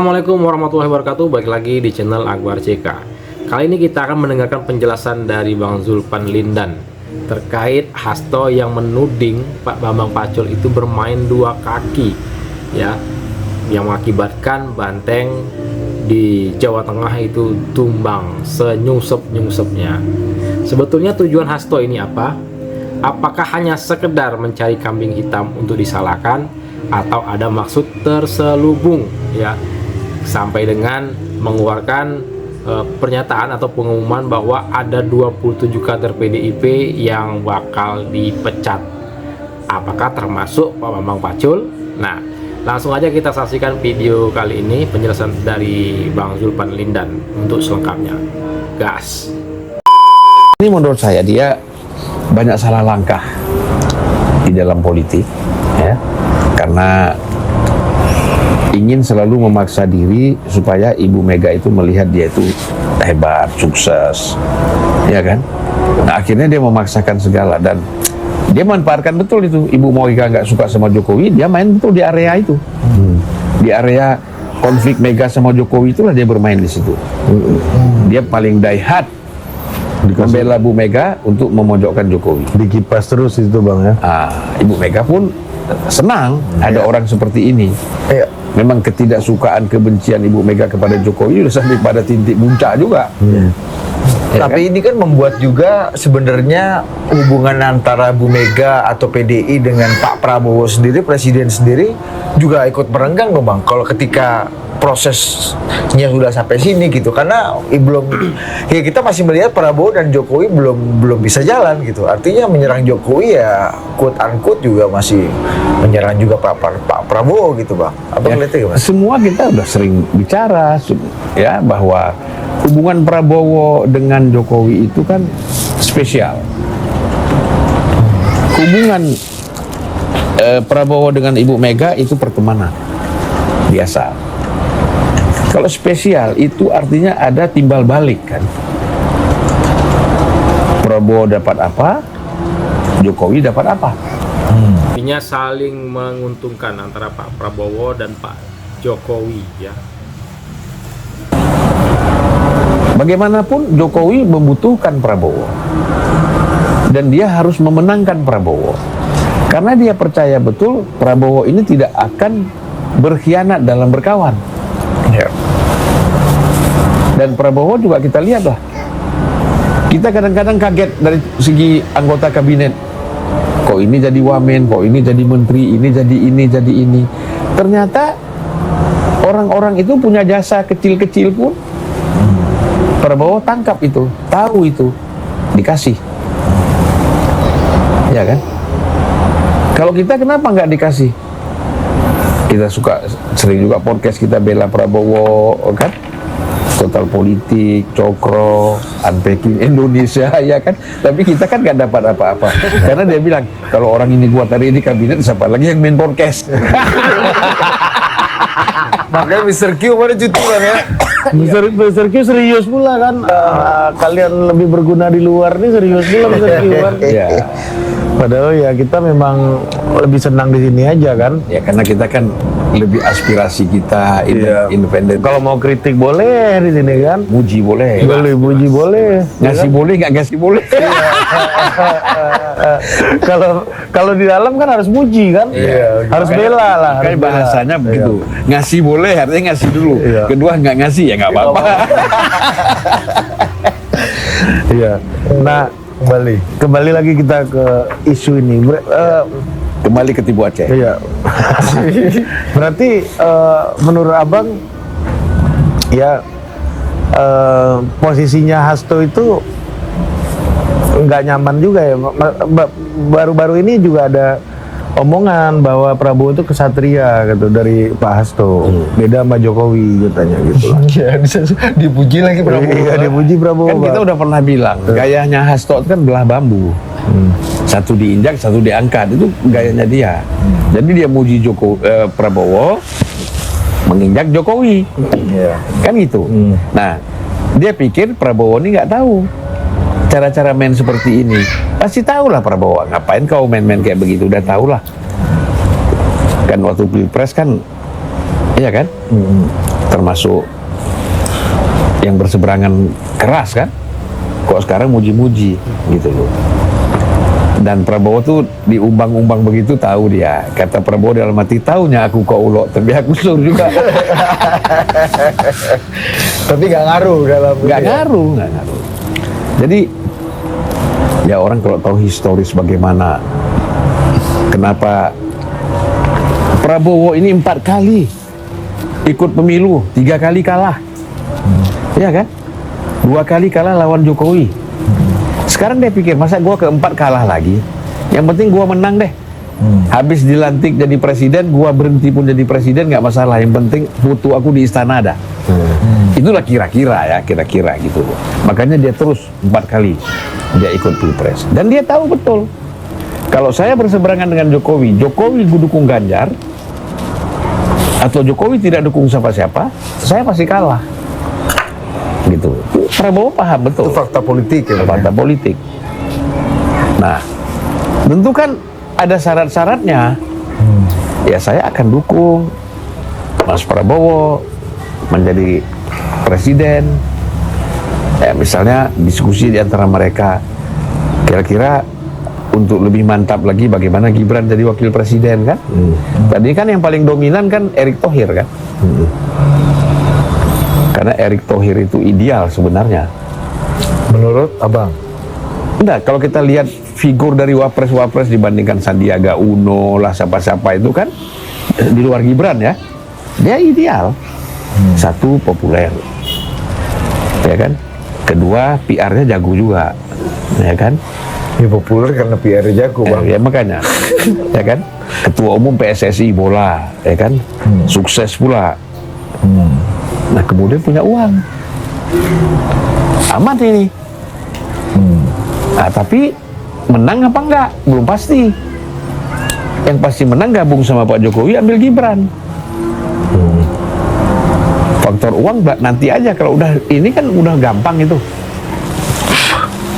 Assalamualaikum warahmatullahi wabarakatuh. Balik lagi di channel Akbar CK. Kali ini kita akan mendengarkan penjelasan dari Bang Zulpan Lindan terkait Hasto yang menuding Pak Bambang Pacul itu bermain dua kaki, ya, yang mengakibatkan banteng di Jawa Tengah itu tumbang senyungsep-nyungsepnya. Sebetulnya tujuan Hasto ini apa? Apakah hanya sekedar mencari kambing hitam untuk disalahkan, atau ada maksud terselubung, ya, sampai dengan mengeluarkan pernyataan atau pengumuman bahwa ada 27 kader PDIP yang bakal dipecat? Apakah termasuk Pak Bambang Pacul? Nah, langsung aja kita saksikan video kali ini, penjelasan dari Bang Zulpan Lindan untuk selengkapnya. Gas. Ini menurut saya dia banyak salah langkah di dalam politik, ya, karena ingin selalu memaksa diri supaya Ibu Mega itu melihat dia itu hebat, sukses, ya kan? Nah, akhirnya dia memaksakan segala dan dia manfaatkan betul itu. Ibu Mega nggak suka sama Jokowi, dia main betul di area itu, di area konflik Mega sama Jokowi, itulah dia bermain di situ. Dia paling die hard membela Bu Mega untuk memojokkan Jokowi. Dikipas terus itu Bang, ya. Ibu Mega pun senang ada orang seperti ini. Memang ketidaksukaan, kebencian Ibu Mega kepada Jokowi sudah sampai pada titik puncak juga. Ya, tapi kan? ini kan membuat juga sebenarnya hubungan antara Bu Mega atau PDI dengan Pak Prabowo sendiri, presiden sendiri juga ikut merenggang dong Bang. Kalau ketika prosesnya sudah sampai sini gitu, karena ya kita masih melihat Prabowo dan Jokowi belum bisa jalan gitu. Artinya menyerang Jokowi ya quote unquote juga masih menyerang juga Pak Prabowo gitu Bang. Apa Ya, ngeliatnya gimana? semua kita udah sering bicara, ya, bahwa hubungan Prabowo dengan Jokowi itu kan spesial. Hubungan Prabowo dengan Ibu Mega itu pertemanan biasa. Kalau spesial itu artinya ada timbal balik kan. Prabowo dapat apa, Jokowi dapat apa. Artinya saling menguntungkan antara Pak Prabowo dan Pak Jokowi, ya. Bagaimanapun Jokowi membutuhkan Prabowo dan dia harus memenangkan Prabowo karena dia percaya betul Prabowo ini tidak akan berkhianat dalam berkawan. Ya. Dan Prabowo juga kita lihatlah, kita kadang-kadang kaget dari segi anggota kabinet, kok ini jadi wamen, kok ini jadi menteri, ini jadi ini, jadi ini. Ternyata orang-orang itu punya jasa kecil-kecil pun Prabowo tangkap itu, tahu itu, dikasih, ya kan? Kalau kita kenapa nggak dikasih? Kita suka sering juga podcast kita bela Prabowo, kan? Total Politik, Cokro, Unpacking Indonesia, ya kan? Tapi kita kan nggak dapat apa-apa karena dia bilang kalau orang ini kuat hari ini kabinet, siapa lagi yang main podcast? Makanya Mr. Q mana cuti Bang ya? Mr. Q serius pula kan. Kalian lebih berguna di luar nih, serius pula Mr. Q kan. Ya. Padahal ya kita memang lebih senang di sini aja kan. Ya karena kita kan lebih aspirasi kita independen. Kalau mau kritik boleh di sini kan. Muji boleh. Boleh puji boleh. Ngasih boleh, nggak ngasih boleh. Kalau di dalam kan harus muji kan. Harus bela lah. Kayak harus bela. bahasanya begitu. Ngasih boleh, artinya ngasih dulu. Iya. Kedua nggak ngasih ya nggak apa-apa. Iya. Nah, kembali lagi kita ke isu ini. Kembali ke Tibu Aceh. Iya. Berarti menurut Abang ya posisinya Hasto itu nggak nyaman juga ya. Baru-baru ini juga ada omongan bahwa Prabowo itu kesatria gitu dari Pak Hasto. Beda sama Jokowi katanya gitu lah. Iya, dipuji lagi Prabowo. Iya, dipuji Prabowo. Kan kita Bang. udah pernah bilang, gayanya Hasto itu kan belah bambu. Satu diinjak, satu diangkat, itu gayanya dia. Jadi dia muji Prabowo, menginjak Jokowi. Kan gitu. Nah, dia pikir Prabowo ini nggak tahu cara-cara main seperti ini. Pasti tahu lah Prabowo, ngapain kau main-main kayak begitu, udah tahu lah. Kan waktu Pilpres kan, iya kan? termasuk yang berseberangan keras kan, kok sekarang muji-muji gitu loh. Dan Prabowo tuh diumbang-umbang begitu, tahu dia. Kata Prabowo dalam hati, taunya aku kok ulok, tapi aku sur juga. Tapi nggak ngaruh dalam Nggak ngaruh. Jadi ya orang kalau tahu historis bagaimana, kenapa Prabowo ini 4 kali ikut pemilu, 3 kali kalah, ya kan? 2 kali kalah lawan Jokowi. Sekarang dia pikir, masa gua keempat kalah lagi? Yang penting gua menang deh. Habis dilantik jadi presiden, gua berhenti pun jadi presiden nggak masalah. Yang penting foto aku di istana ada. Itulah kira-kira gitu. Makanya dia terus 4 kali dia ikut pilpres. Dan dia tahu betul, kalau saya berseberangan dengan Jokowi dukung Ganjar, atau Jokowi tidak dukung siapa-siapa, saya pasti kalah. Gitu. Prabowo paham betul. itu fakta politik ya. Fakta politik. Nah, tentu kan ada syarat-syaratnya. Ya saya akan dukung Mas Prabowo menjadi presiden. Ya, misalnya diskusi di antara mereka, kira-kira untuk lebih mantap lagi bagaimana Gibran jadi wakil presiden kan? Tadi kan yang paling dominan kan Erick Thohir kan? Karena Erick Thohir itu ideal sebenarnya. Menurut abang? Enggak, kalau kita lihat figur dari wapres-wapres dibandingkan Sandiaga Uno lah, siapa-siapa itu kan di luar Gibran ya, dia ideal. Satu, populer, ya kan? Kedua, PR-nya jago juga, ya kan? Ya populer karena PR jago bang. Ya makanya, ya kan? Ketua umum PSSI bola, ya kan? Sukses pula. Nah kemudian punya uang, aman ini. Nah tapi menang apa enggak? Belum pasti. Yang pasti menang gabung sama Pak Jokowi, ambil Gibran. Faktor uang nanti aja, kalau udah ini kan udah gampang itu.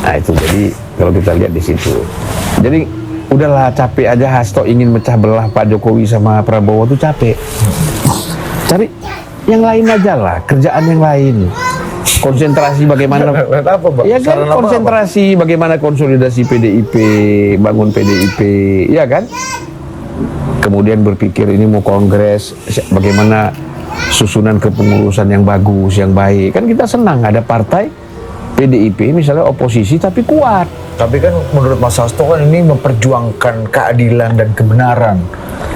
Nah itu jadi kalau kita lihat di situ. Jadi udahlah, capek aja Hasto ingin mecah belah Pak Jokowi sama Prabowo tuh capek. Cari yang lain aja lah, kerjaan yang lain. Konsentrasi bagaimana? Apa bang? Ya kan, Saran apa, konsentrasi bagaimana konsolidasi PDIP, bangun PDIP, ya kan? Kemudian berpikir ini mau kongres, bagaimana susunan kepengurusan yang bagus, yang baik. Kan kita senang ada partai PDIP misalnya oposisi tapi kuat. Tapi kan menurut Mas Hasto kan ini memperjuangkan keadilan dan kebenaran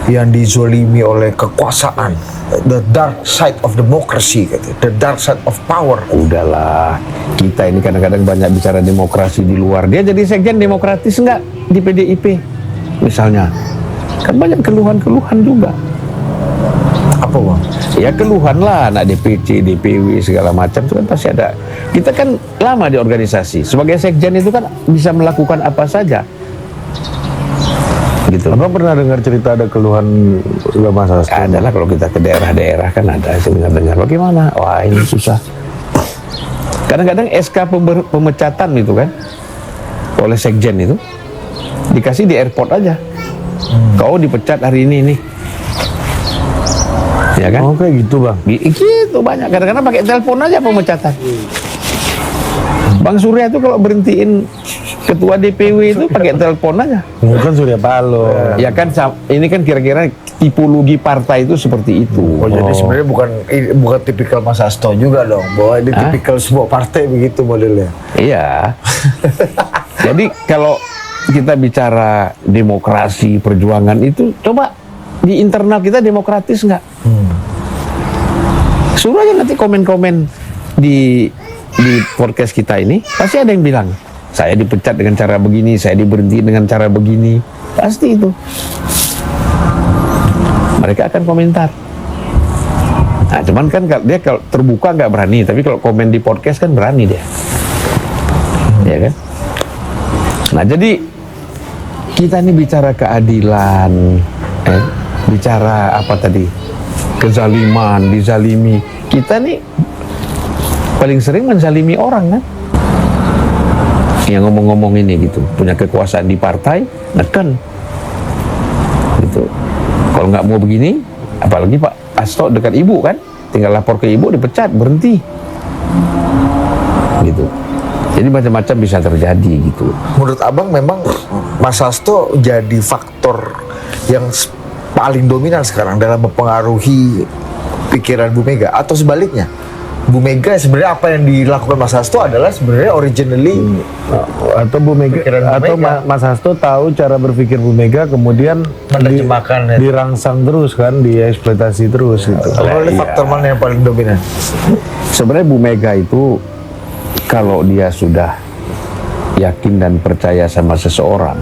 yang dizolimi oleh kekuasaan, the dark side of democracy, gitu. The dark side of power. Udahlah, kita ini kadang-kadang banyak bicara demokrasi di luar. Dia jadi sekjen demokratis nggak di PDIP misalnya? Kan banyak keluhan-keluhan juga. Apa bang? Ya keluhan lah, anak DPC, DPW segala macam itu kan pasti ada. Kita kan lama di organisasi. Sebagai sekjen itu kan bisa melakukan apa saja. Gitu. Abang pernah dengar cerita ada keluhan nggak Mas Hasto? Ada lah, kalau kita ke daerah-daerah kan ada, saya dengar bagaimana. Wah ini susah. Kadang-kadang SK pemecatan itu kan oleh sekjen itu dikasih di airport aja. Kau dipecat hari ini nih. Ya kan? Oh kayak gitu bang. Gitu banyak. Kadang-kadang pakai telepon aja pemecatan. Bang Surya itu kalau berhentiin ketua DPW itu pakai telepon aja. Bukan Surya Paloh. Ya kan, ini kan kira-kira tipologi partai itu seperti itu. Oh, jadi sebenarnya bukan tipikal Mas Hasto juga dong, bahwa ini tipikal sebuah partai begitu modelnya. Iya. Jadi kalau kita bicara demokrasi, perjuangan itu, coba di internal kita demokratis nggak? Suruh aja nanti komen-komen di podcast kita ini, pasti ada yang bilang, saya dipecat dengan cara begini, saya diberhenti dengan cara begini. Pasti itu. Mereka akan komentar. Nah, cuman kan dia kalau terbuka nggak berani, tapi kalau komen di podcast kan berani dia. Ya kan? Nah, jadi kita ini bicara keadilan, bicara apa tadi? Kezaliman, dizalimi. Kita nih paling sering menzalimi orang kan? Yang ngomong-ngomong ini gitu, punya kekuasaan di partai, neken gitu. Kalau nggak mau begini, apalagi Pak Hasto dekat ibu kan, tinggal lapor ke ibu, dipecat, berhenti. Gitu. Jadi macam-macam bisa terjadi gitu. Menurut abang memang Mas Hasto jadi faktor yang paling dominan sekarang dalam mempengaruhi pikiran Bu Mega, atau sebaliknya Bu Mega sebenarnya apa yang dilakukan Mas Hasto adalah sebenarnya originally Atau Bu Mega Pikiran Bu atau Mega. Mas Hasto tahu cara berpikir Bu Mega, kemudian Menerjemahkan, ya. dirangsang terus kan, dieksploitasi terus gitu. Oleh faktor mana yang paling dominan? Sebenarnya Bu Mega itu kalau dia sudah yakin dan percaya sama seseorang,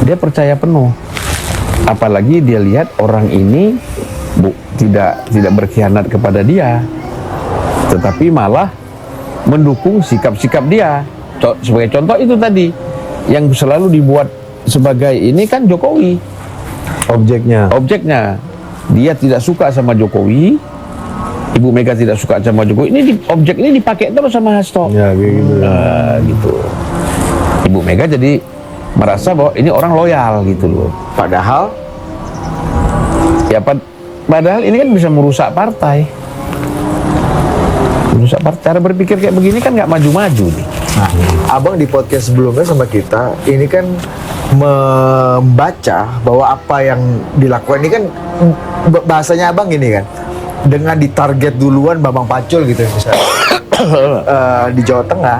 dia percaya penuh. Apalagi dia lihat orang ini tidak berkhianat kepada dia, tetapi malah mendukung sikap-sikap dia. Sebagai contoh itu tadi yang selalu dibuat sebagai ini kan Jokowi objeknya. Dia tidak suka sama Jokowi, Ibu Mega tidak suka sama Jokowi. Objek ini dipakai terus sama Hasto. Ya kayak gitu. Gitu. Ibu Mega jadi merasa bahwa ini orang loyal gitu loh. Padahal ini kan bisa merusak partai. Cara berpikir kayak begini kan nggak maju-maju nih. Nah, abang di podcast sebelumnya sama kita ini kan membaca bahwa apa yang dilakukan ini kan bahasanya abang gini kan, dengan ditarget duluan Bambang Pacul gitu misalnya di Jawa Tengah,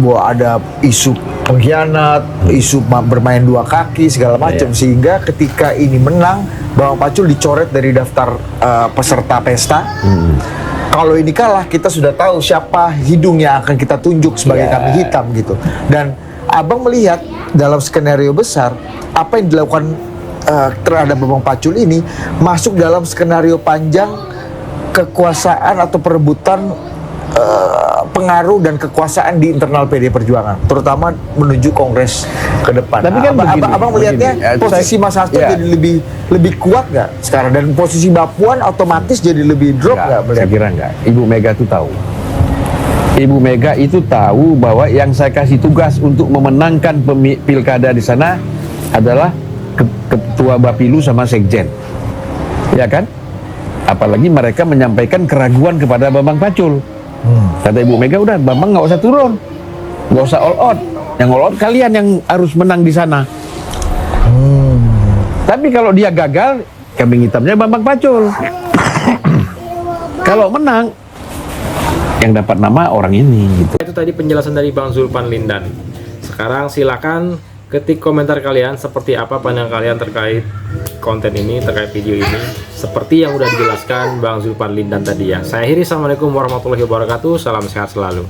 bahwa ada isu pengkhianat, isu bermain dua kaki segala macam, sehingga ketika ini menang Bambang Pacul dicoret dari daftar peserta pesta. Kalau ini kalah, kita sudah tahu siapa hidung yang akan kita tunjuk sebagai kambing hitam gitu. Dan abang melihat dalam skenario besar apa yang dilakukan terhadap Bambang Pacul ini masuk dalam skenario panjang kekuasaan atau perebutan pengaruh dan kekuasaan di internal PD Perjuangan, terutama menuju Kongres ke depan. Tapi kan abang melihatnya begini, posisi Mas Hasto jadi lebih kuat nggak sekarang, dan posisi Mbak Puan otomatis jadi lebih drop nggak? Saya kira enggak. Ibu Mega itu tahu. Ibu Mega itu tahu bahwa yang saya kasih tugas untuk memenangkan pilkada di sana adalah ketua Bapilu sama Sekjen, ya kan? Apalagi mereka menyampaikan keraguan kepada Bambang Pacul. Kata Ibu Mega, udah Bambang nggak usah turun, nggak usah all out. Yang all out kalian yang harus menang di sana. Tapi kalau dia gagal, kambing hitamnya Bambang Pacul. Kalau menang, yang dapat nama orang ini gitu. Itu tadi penjelasan dari Bang Zulpan Lindan. Sekarang silakan ketik komentar kalian seperti apa pandangan kalian terkait konten ini, terkait video ini, seperti yang udah dijelaskan Bang Zulpan Lindan tadi ya. Saya akhiri, assalamualaikum warahmatullahi wabarakatuh, salam sehat selalu.